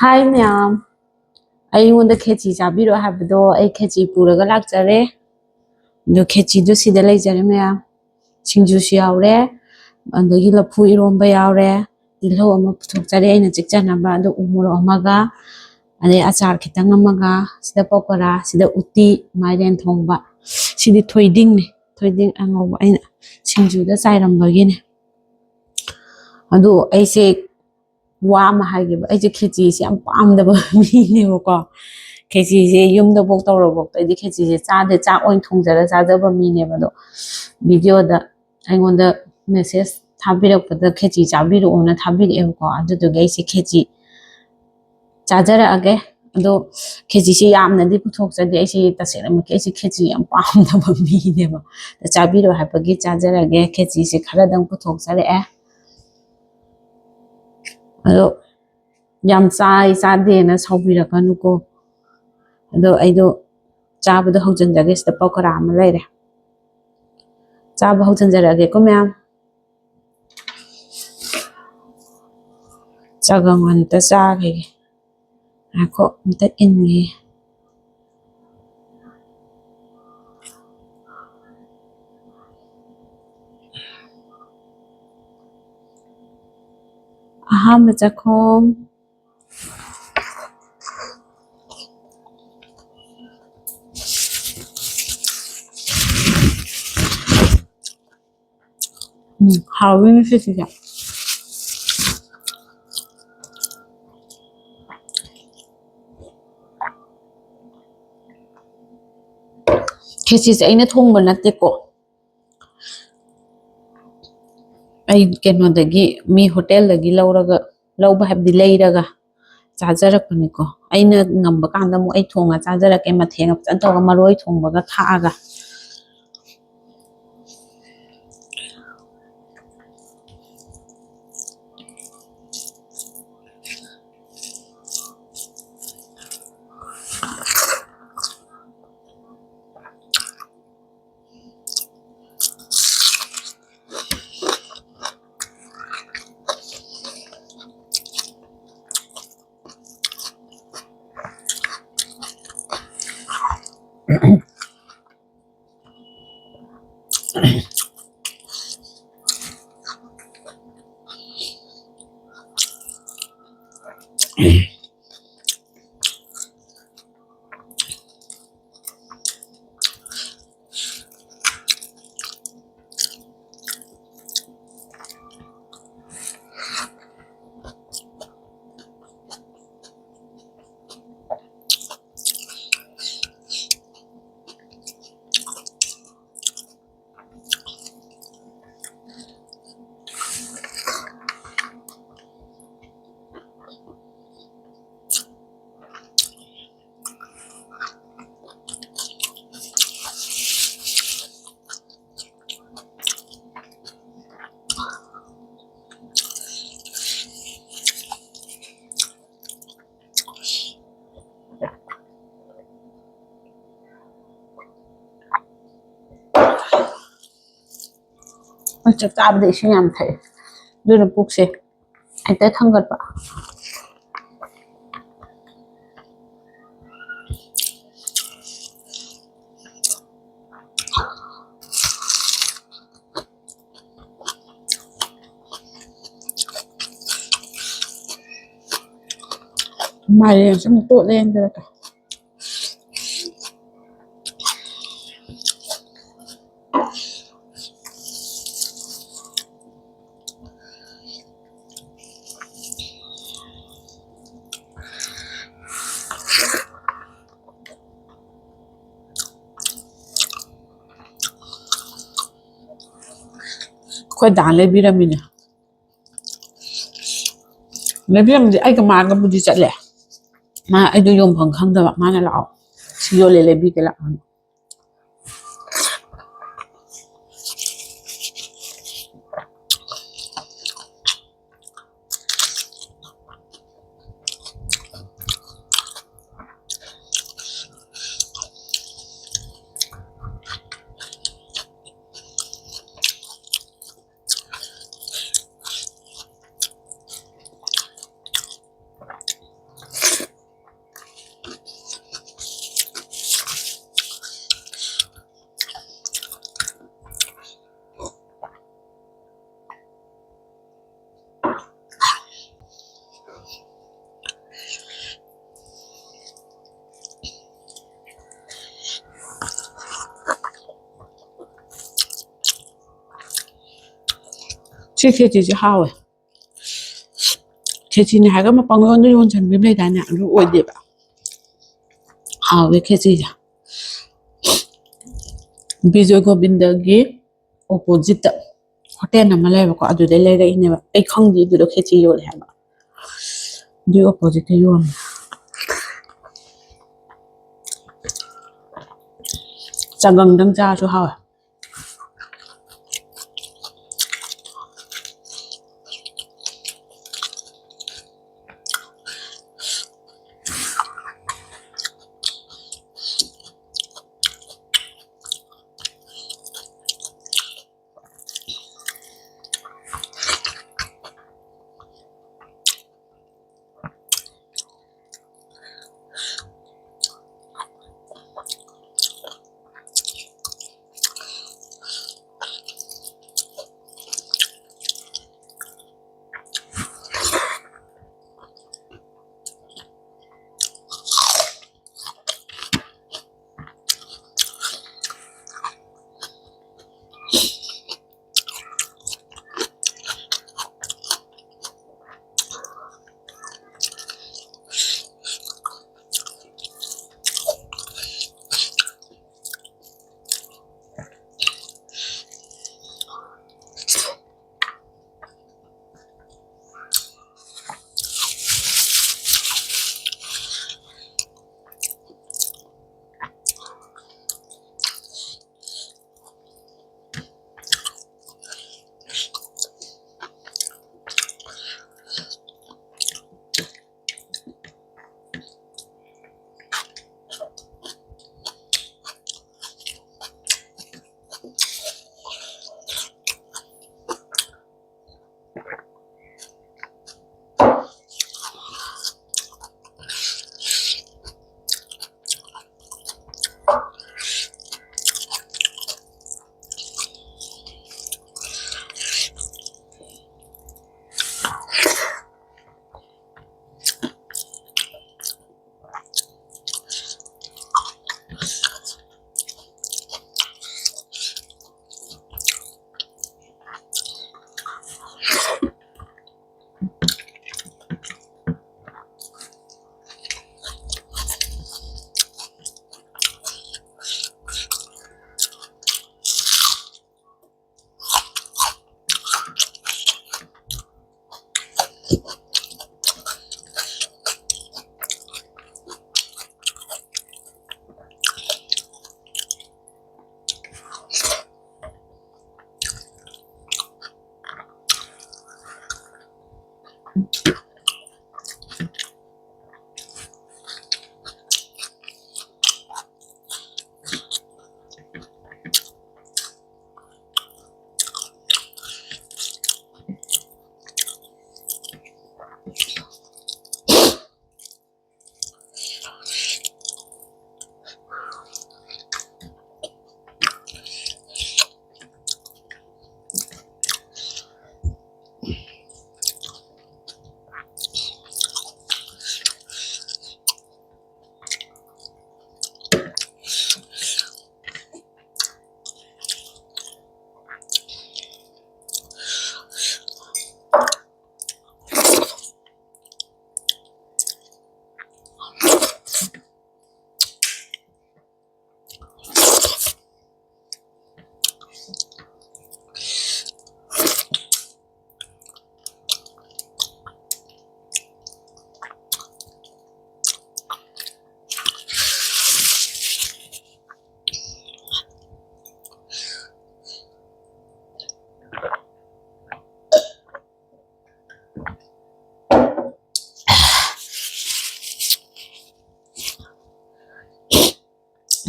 Hi ma'am, ꯑꯩꯉꯣꯟꯗ ꯈꯦꯆꯤ ꯆꯥꯕꯤꯔꯣ ꯍꯥꯏꯕꯗꯣ ꯑꯩ ꯈꯦꯆꯤ ꯄꯨꯔꯒ ꯂꯥꯛꯆꯔꯦ꯫ ꯑꯗꯣ ꯈꯦꯆꯤꯗꯨ ꯁꯤꯗ ꯂꯩꯖꯔꯦ ꯃꯌꯥꯝ꯫ ꯁꯤꯡꯖꯨꯁꯨ ꯌꯥꯎꯔꯦ, ꯑꯗꯒꯤ ꯂꯐꯨ ꯏꯔꯣꯝꯕ ꯌꯥꯎꯔꯦ, ꯇꯤꯜꯍꯧ ꯑꯃ ꯄꯨꯊꯣꯛꯆꯔꯦ ꯑꯩꯅ ꯆꯤꯛꯆꯅꯕ, ꯑꯗꯣ ꯎ ꯃꯣꯔꯣꯛ ꯑꯃꯒ, ꯑꯗꯩ ꯑꯆꯥꯔ ꯈꯤꯇꯪ ꯑꯃꯒ, ꯁꯤꯗ ꯄꯀꯣꯔꯥ, ꯁꯤꯗ ꯎꯇꯤ, ꯃꯥꯏꯔꯦꯟ ꯊꯣꯡꯕ, ꯁꯤꯗꯤ ꯊꯣꯏꯗꯤꯡꯅꯤ, ꯊꯣꯏꯗꯤꯡ ꯑꯉꯧꯕ ꯑꯩꯅ ꯁꯤꯡꯖꯨꯗ ꯆꯥꯏꯔꯝꯕꯒꯤꯅꯤ꯫ ꯑꯗꯣ ꯑꯩꯁꯦ ꯋꯥ ꯑꯃ ꯍꯥꯏꯒꯦꯕ, ꯑꯩꯁꯦ ꯈꯦꯆꯤꯁꯦ ꯌꯥꯝ ꯄꯥꯝꯗꯕ ꯃꯤꯅꯦꯕꯀꯣ꯫ ꯈꯦꯆꯤꯁꯦ ꯌꯨꯝꯗꯐꯥꯎ ꯇꯧꯔꯐꯥꯎꯗ ꯑꯩꯗꯤ ꯈꯦꯆꯤꯁꯦ ꯆꯥꯗꯦ, ꯆꯥꯛ ꯑꯣꯏꯅ ꯊꯣꯡꯖꯔ ꯆꯥꯖꯕ ꯃꯤꯅꯦꯕ꯫ ꯑꯗꯣ ꯚꯤꯗꯤꯑꯣꯗ ꯑꯩꯉꯣꯟꯗ ꯃꯦꯁꯦꯖ ꯊꯥꯕꯤꯔꯛꯄꯗ ꯈꯦꯆꯤ ꯆꯥꯕꯤꯔꯛꯑꯣꯅ ꯊꯥꯕꯤꯔꯛꯑꯦꯕꯀꯣ, ꯑꯗꯨꯗꯨꯒꯤ ꯑꯩꯁꯦ ꯈꯦꯆꯤ ꯆꯥꯖꯔꯛꯑꯒꯦ꯫ ꯑꯗꯣ ꯈꯦꯆꯤꯁꯦ ꯌꯥꯝꯅꯗꯤ ꯄꯨꯊꯣꯛꯆꯗꯦ, ꯑꯩꯁꯦ ꯇꯁꯦꯡꯅꯃꯛꯀꯤ ꯑꯩꯁꯦ ꯈꯦꯆꯤ ꯌꯥꯝ ꯄꯥꯝꯗꯕ ꯃꯤꯅꯦꯕ꯫ ꯆꯥꯕꯤꯔꯣ ꯍꯥꯏꯕꯒꯤ ꯆꯥꯖꯔꯒꯦ, ꯈꯦꯆꯤꯁꯦ ꯈꯔꯗꯪ ꯄꯨꯊꯣꯛꯆꯔꯛꯑꯦ꯫ ꯑꯗꯣ ꯌꯥꯝ ꯆꯥꯗꯦꯅ ꯁꯥꯎꯕꯤꯔꯛꯀꯅꯨꯀꯣ꯫ ꯑꯗꯣ ꯑꯩꯗꯣ ꯆꯥꯕꯗꯣ ꯍꯧꯖꯤꯟꯖꯒꯦ, ꯁꯤꯗ ꯄꯀꯣꯔꯥ ꯑꯃ ꯂꯩꯔꯦ, ꯆꯥꯕ ꯍꯧꯖꯤꯟꯖꯔꯛꯑꯒꯦꯀꯣ ꯃꯌꯥꯝ꯫ ꯆꯒꯪ ꯑꯝꯇ ꯆꯥꯈꯤꯒꯦ, ꯉꯥꯏꯈꯣ ꯑꯝꯇ ꯏꯟꯈꯤꯒꯦ꯫ ꯑꯍꯥꯟꯕ ꯆꯈꯣꯝ, ꯍꯥꯎꯋꯤꯅꯦ ꯈꯦꯆꯤꯁꯦ꯫ ꯈꯦꯆꯤꯁꯦ ꯑꯩꯅ ꯊꯣꯡꯕ ꯅꯠꯇꯦꯀꯣ, ꯑꯩ ꯀꯩꯅꯣꯗꯒꯤ, ꯃꯤ ꯍꯣꯇꯦꯜꯗꯒꯤ ꯂꯧꯕ ꯍꯥꯏꯕꯗꯤ ꯂꯩꯔꯒ ꯆꯥꯖꯔꯛꯄꯅꯤꯀꯣ꯫ ꯑꯩꯅ ꯉꯝꯕ ꯀꯥꯟꯗ ꯑꯃꯨꯛ ꯑꯩ ꯊꯣꯡꯉ ꯆꯥꯖꯔꯛꯀꯦ, ꯃꯊꯦꯜꯒ ꯐꯖꯅ ꯇꯧꯔꯒ ꯃꯔꯣꯏ ꯊꯣꯡꯕꯒ ꯊꯥꯛꯑꯒ꯫ ꯆꯥꯛ ꯆꯥꯕꯗ ꯏꯁꯤꯡ ꯌꯥꯝ ꯊꯛꯑꯦ, ꯑꯗꯨꯅ ꯄꯨꯛꯁꯦ ꯍꯦꯛꯇ ꯊꯪꯒꯠꯄ꯫ ꯃꯥꯏꯔꯦꯟꯁꯦ ꯑꯃꯨꯛ ꯇꯣꯠꯂꯦ ꯍꯟꯖꯔꯛꯀꯦ꯫ ꯑꯩꯈꯣꯏ ꯗꯥ ꯂꯩꯕꯤꯔꯝꯃꯤꯅꯦ, ꯂꯩꯕꯤꯔꯝꯕꯗꯤ ꯑꯩꯒ ꯃꯥꯒꯕꯨꯗꯤ ꯆꯠꯂꯦ꯫ ꯑꯩꯗꯣ ꯌꯣꯟꯐꯝ ꯈꯪꯗꯕ, ꯃꯥꯅ ꯂꯥꯛꯑꯣ ꯁꯤ ꯌꯣꯜꯂꯦ ꯂꯩꯕꯤꯒꯦ ꯂꯥꯛꯑꯣ꯫ ꯁꯤ ꯈꯦꯆꯤꯁꯦ ꯍꯥꯎꯋꯦ ꯈꯦꯆꯤꯅꯦ ꯍꯥꯏꯔꯒ ꯃꯄꯪ ꯌꯣꯟꯁꯤꯟꯕꯤ ꯂꯩꯗꯥꯏꯅꯦ ꯑꯗꯨ ꯑꯣꯏꯗꯦꯕ ꯍꯥꯎꯋꯦ ꯈꯦꯆꯤꯁꯦ ꯕꯤꯖꯣꯏ ꯒꯣꯕꯤꯟꯗꯒꯤ ꯑꯣꯄꯣꯖꯤꯠꯇ ꯍꯣꯇꯦꯜ ꯑꯃ ꯂꯩꯌꯦꯕꯀꯣ ꯑꯗꯨꯗꯩ ꯂꯩꯔꯛꯏꯅꯦꯕ ꯑꯩ ꯈꯪꯗꯦ ꯑꯗꯨꯗ ꯈꯦꯆꯤ ꯌꯣꯜꯂꯦ ꯍꯥꯏꯕ ꯑꯗꯨꯒꯤ ꯑꯣꯄꯣꯖꯤꯠꯇ ꯌꯣꯜꯂꯦ ꯆꯒꯪꯗꯪ ꯆꯥꯔꯁꯨ ꯍꯥꯎꯋꯦ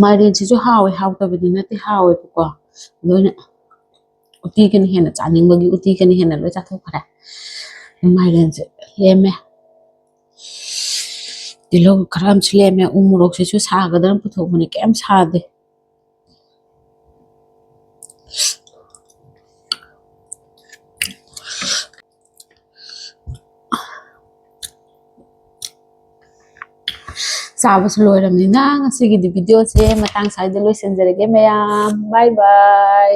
ꯃꯥꯏꯔꯦꯟꯁꯤꯁꯨ ꯍꯥꯎꯋꯦ ꯍꯥꯎꯇꯕꯗꯤ ꯅꯠꯇꯦ ꯍꯥꯎꯋꯦꯕꯀꯣ ꯂꯣꯏꯅ ꯎꯇꯤꯒꯅ ꯍꯦꯟꯅ ꯆꯥꯅꯤꯡꯕꯒꯤ ꯎꯇꯤꯒꯅ ꯍꯦꯟꯅ ꯂꯣꯏ ꯆꯥꯊꯣꯛꯈ꯭ꯔꯦ ꯃꯥꯏꯔꯦꯟꯁꯦ ꯂꯦꯝꯃꯦ ꯇꯤꯜꯍꯧ ꯈꯔ ꯑꯃꯁꯨ ꯂꯦꯝꯃꯦ ꯎ ꯃꯣꯔꯣꯛꯁꯤꯁꯨ ꯁꯥꯒꯗ꯭ꯔꯅ ꯄꯨꯊꯣꯛꯄꯅꯤ ꯀꯩꯝ ꯁꯥꯗꯦ ꯆꯥꯕꯁꯨ ꯂꯣꯏꯔꯕꯅꯤꯅ ꯉꯁꯤꯒꯤꯗꯤ ꯚꯤꯗꯤꯑꯣꯁꯦ ꯃꯇꯥꯡ ꯁ꯭ꯋꯥꯏꯗ ꯂꯣꯏꯁꯤꯟꯖꯔꯒꯦ ꯃꯌꯥꯝ ꯕꯥꯏ ꯕꯥꯏ